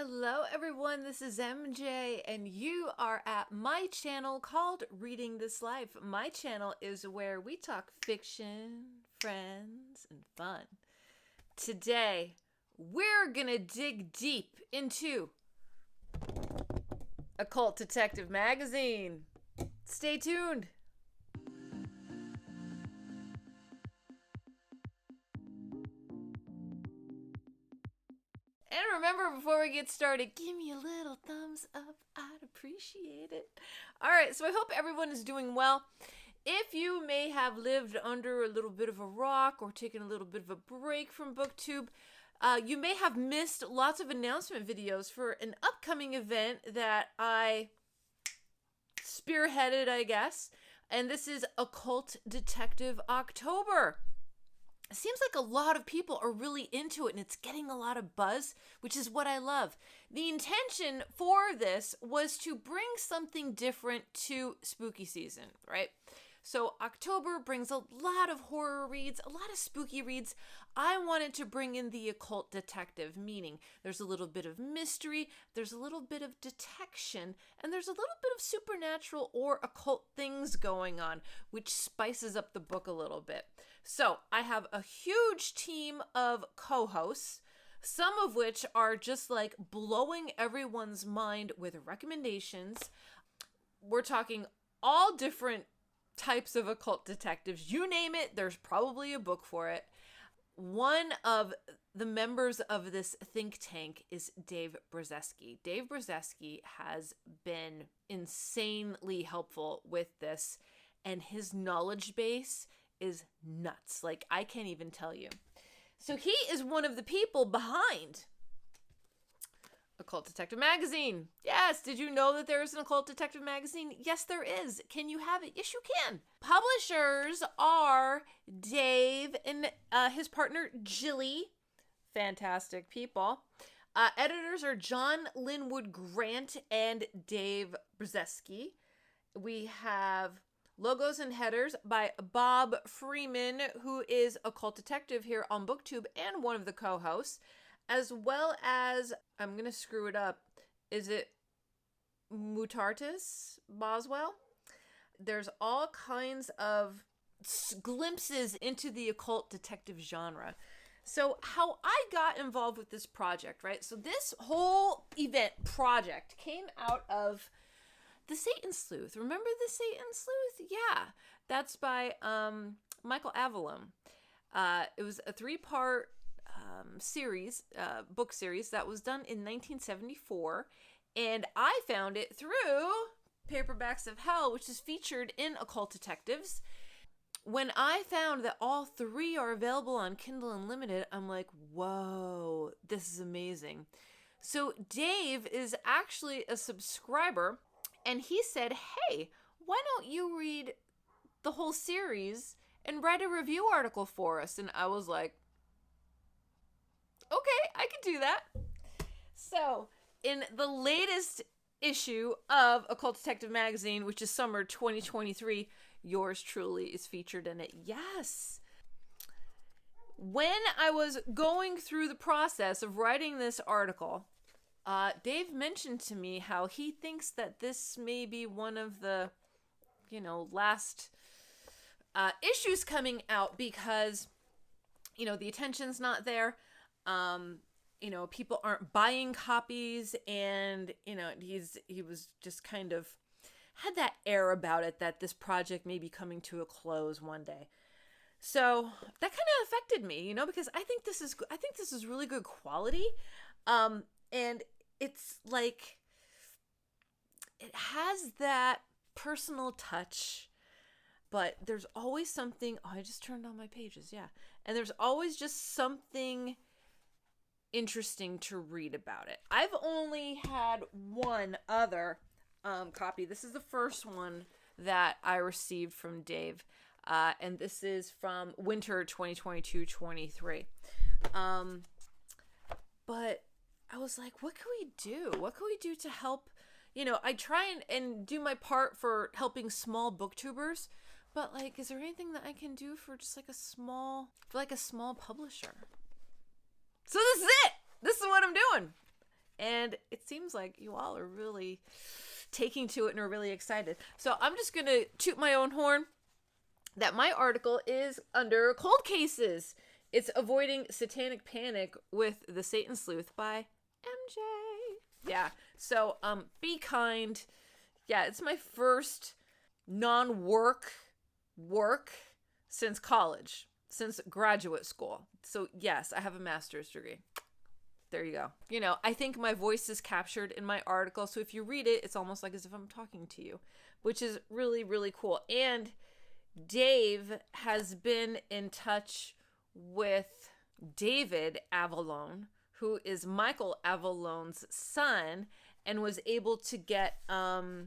Hello everyone, this is MJ and you are at my channel called Reading This Life. My channel is where we talk fiction, friends, and fun. Today, we're gonna dig deep into Occult Detective Magazine. Stay tuned. And remember, before we get started, give me a little thumbs up. I'd appreciate it. All right, so I hope everyone is doing well. If you may have lived under a little bit of a rock or taken a little bit of a break from booktube, you may have missed lots of announcement videos for an upcoming event that I spearheaded, I guess. And this is Occult Detective October. It seems like a lot of people are really into it and it's getting a lot of buzz, which is what I love. The intention for this was to bring something different to spooky season, right? So October brings a lot of horror reads, a lot of spooky reads. I wanted to bring in the occult detective, meaning there's a little bit of mystery, there's a little bit of detection, and there's a little bit of supernatural or occult things going on, which spices up the book a little bit. So I have a huge team of co-hosts, some of which are just like blowing everyone's mind with recommendations. We're talking all different types of occult detectives. You name it, there's probably a book for it. One of the members of this think tank is Dave Brzeski. Dave Brzeski has been insanely helpful with this, and his knowledge base is nuts. Like, I can't even tell you. So he is one of the people behind Occult Detective Magazine. Yes, did you know that there is an Occult Detective Magazine? Yes, there is. Can you have it? Yes, you can. Publishers are Dave and his partner Jilly. Fantastic people. Editors are John Linwood Grant and Dave Brzeski. We have logos and headers by Bob Freeman, who is Occult Detective here on BookTube and one of the co-hosts, as well as, I'm going to screw it up, is it Mutartis Boswell? There's all kinds of glimpses into the occult detective genre. So how I got involved with this project, right? So this whole event project came out of the Satan Sleuth. Remember the Satan Sleuth? Yeah, that's by Michael Avalon. It was a 3-part series, book series that was done in 1974, and I found it through Paperbacks of Hell, which is featured in Occult Detectives. When I found that all 3 are available on Kindle Unlimited, I'm like, whoa, this is amazing. So Dave is actually a subscriber, and he said, hey, why don't you read the whole series and write a review article for us? And I was like, okay, I can do that. So in the latest issue of Occult Detective Magazine, which is summer 2023, yours truly is featured in it. Yes. When I was going through the process of writing this article, Dave mentioned to me how he thinks that this may be one of the, last issues coming out because, the attention's not there. People aren't buying copies, and, he was just kind of had that air about it that this project may be coming to a close one day. So that kind of affected me, because I think this is really good quality. And it's like, it has that personal touch, but there's always something, I just turned on my pages. Yeah. And there's always just something interesting to read about it. I've only had one other copy. This is the first one that I received from Dave. And this is from winter 2022-23. But I was like, what can we do? What can we do to help? I try and do my part for helping small booktubers, but is there anything that I can do for just a small publisher? So this is it. This is what I'm doing. And it seems like you all are really taking to it and are really excited. So I'm just going to toot my own horn that my article is under cold cases. It's Avoiding Satanic Panic with the Satan Sleuth by MJ. Yeah. So be kind. Yeah, it's my first non-work work since college, since graduate school. So yes, I have a master's degree. There you go. You know, I think my voice is captured in my article. So if you read it, it's almost like as if I'm talking to you, which is really, really cool. And Dave has been in touch with David Avallone, who is Michael Avallone's son, and was able to get, better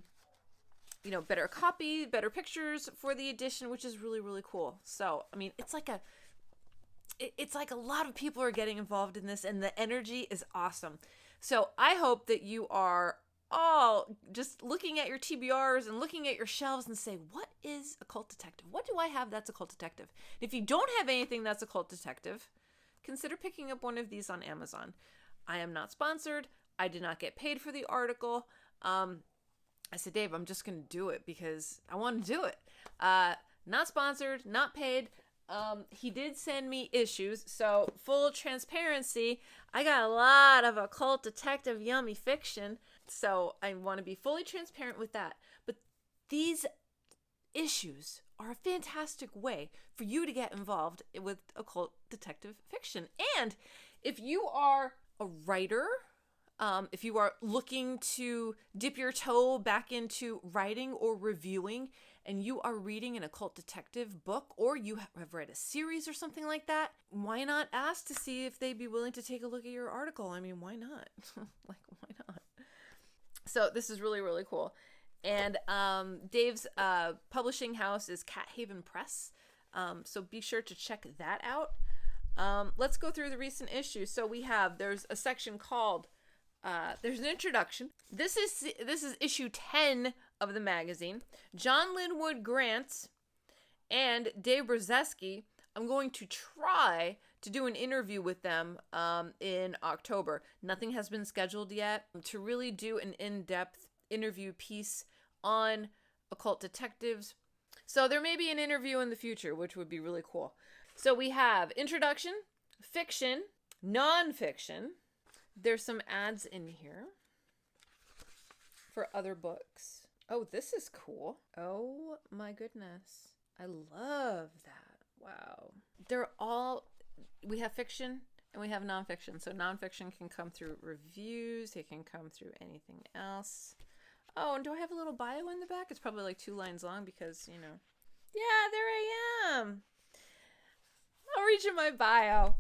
copy, better pictures for the edition, which is really, really cool. So, I mean, it's like a lot of people are getting involved in this, and the energy is awesome. So I hope that you are all just looking at your TBRs and looking at your shelves and say, what is Occult Detective? What do I have that's Occult Detective? If you don't have anything that's Occult Detective, consider picking up one of these on Amazon. I am not sponsored. I did not get paid for the article. I said, Dave, I'm just going to do it because I want to do it. Not sponsored, not paid. He did send me issues, so full transparency, I got a lot of Occult Detective yummy fiction, so I want to be fully transparent with that. But these issues are a fantastic way for you to get involved with Occult Detective fiction. And if you are a writer, if you are looking to dip your toe back into writing or reviewing, and you are reading an Occult Detective book, or you have read a series or something like that, why not ask to see if they'd be willing to take a look at your article? I mean, why not? Why not? So this is really, really cool. And Dave's publishing house is Cat Haven Press. So be sure to check that out. Let's go through the recent issues. So there's a section called there's an introduction. This is issue 10 of the magazine. John Linwood Grant and Dave Brzeski. I'm going to try to do an interview with them in October. Nothing has been scheduled yet to really do an in-depth interview piece on Occult Detectives. So there may be an interview in the future, which would be really cool. So we have introduction, fiction, nonfiction. There's some ads in here for other books. Oh, this is cool. Oh my goodness. I love that. Wow. We have fiction and we have nonfiction. So nonfiction can come through reviews. It can come through anything else. Oh, and do I have a little bio in the back? It's probably like 2 lines long because, yeah, there I am. I'll read you my bio.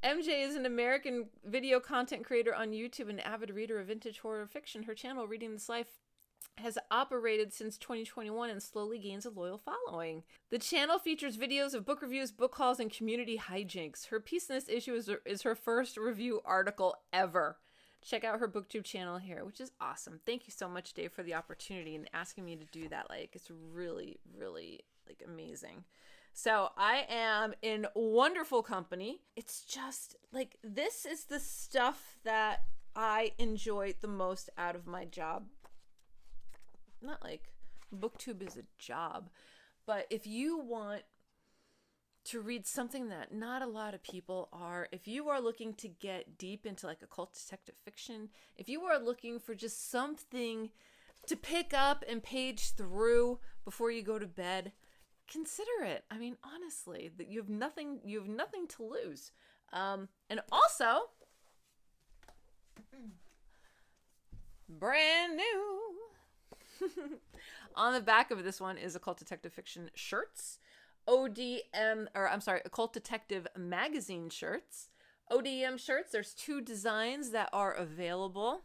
MJ is an American video content creator on YouTube and avid reader of vintage horror fiction. Her channel, Reading This Life, has operated since 2021 and slowly gains a loyal following. The channel features videos of book reviews, book hauls, and community hijinks. Her piece in this issue is her first review article ever. Check out her booktube channel here, which is awesome. Thank you so much, Dave, for the opportunity and asking me to do that. It's really, really amazing. So I am in wonderful company. It's just this is the stuff that I enjoy the most out of my job. Not like booktube is a job, but if you want to read something that not a lot of people are, if you are looking to get deep into occult detective fiction, if you are looking for just something to pick up and page through before you go to bed, consider it. I mean, honestly, that you have nothing to lose. And also, brand new. On the back of this one is Occult Detective Fiction shirts. Occult Detective Magazine shirts. ODM shirts, there's 2 designs that are available.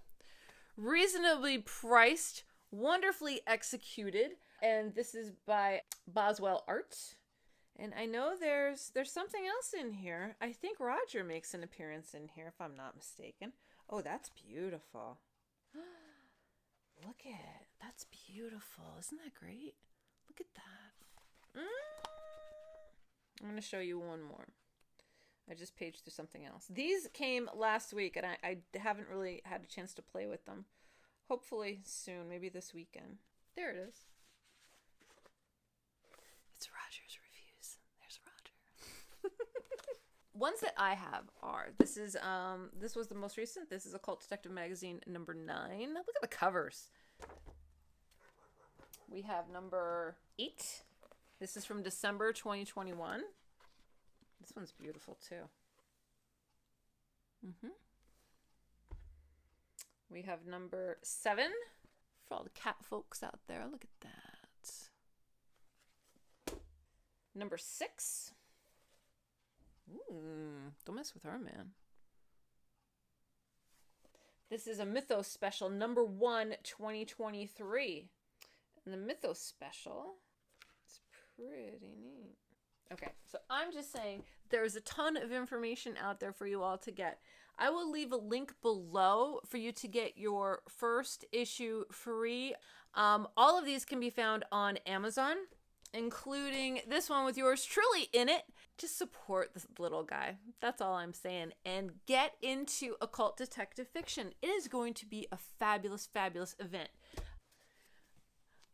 Reasonably priced, wonderfully executed. And this is by Boswell Art. And I know there's something else in here. I think Roger makes an appearance in here, if I'm not mistaken. Oh, that's beautiful. Look at it. That's beautiful. Isn't that great? Look at that. I'm going to show you one more. I just paged through something else. These came last week, and I haven't really had a chance to play with them. Hopefully soon, maybe this weekend. There it is. It's Roger's reviews. There's Roger. Ones that I have are, this was the most recent. This is Occult Detective Magazine number 9. Look at the covers. We have number 8. This is from December 2021. This one's beautiful too. We have number 7 for all the cat folks out there. Look at that. Number 6. Don't mess with her, man. This is a Mythos special, number 1, 2023. And the Mythos special, it's pretty neat. Okay, so I'm just saying there's a ton of information out there for you all to get. I will leave a link below for you to get your first issue free. All of these can be found on Amazon, including this one with yours truly in it. Just support this little guy. That's all I'm saying. And get into occult detective fiction. It is going to be a fabulous, fabulous event.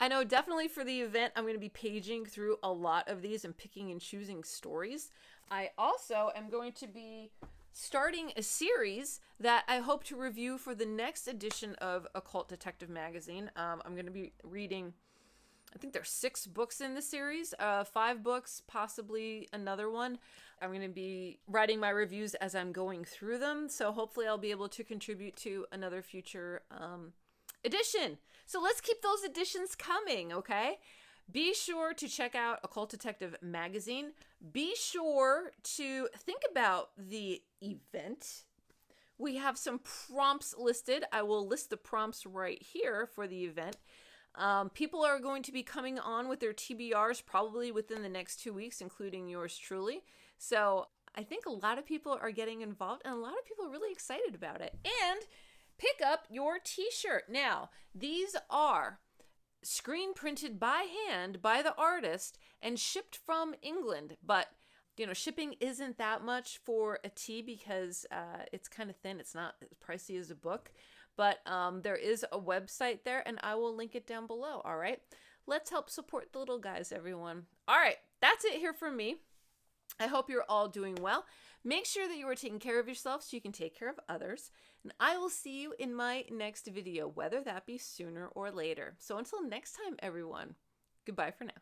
I know definitely for the event, I'm going to be paging through a lot of these and picking and choosing stories. I also am going to be starting a series that I hope to review for the next edition of Occult Detective Magazine. I'm going to be reading, I think there's 6 books in the series, 5 books, possibly another one. I'm going to be writing my reviews as I'm going through them. So hopefully I'll be able to contribute to another future edition. So let's keep those editions coming, okay? Be sure to check out Occult Detective Magazine. Be sure to think about the event. We have some prompts listed. I will list the prompts right here for the event. People are going to be coming on with their TBRs probably within the next 2 weeks, including yours truly. So I think a lot of people are getting involved, and a lot of people are really excited about it. And pick up your T-shirt. Now, these are screen printed by hand by the artist and shipped from England. But, you know, shipping isn't that much for a tee because it's kind of thin. It's not as pricey as a book. But there is a website there, and I will link it down below, all right? Let's help support the little guys, everyone. All right, that's it here from me. I hope you're all doing well. Make sure that you are taking care of yourself so you can take care of others. And I will see you in my next video, whether that be sooner or later. So until next time, everyone, goodbye for now.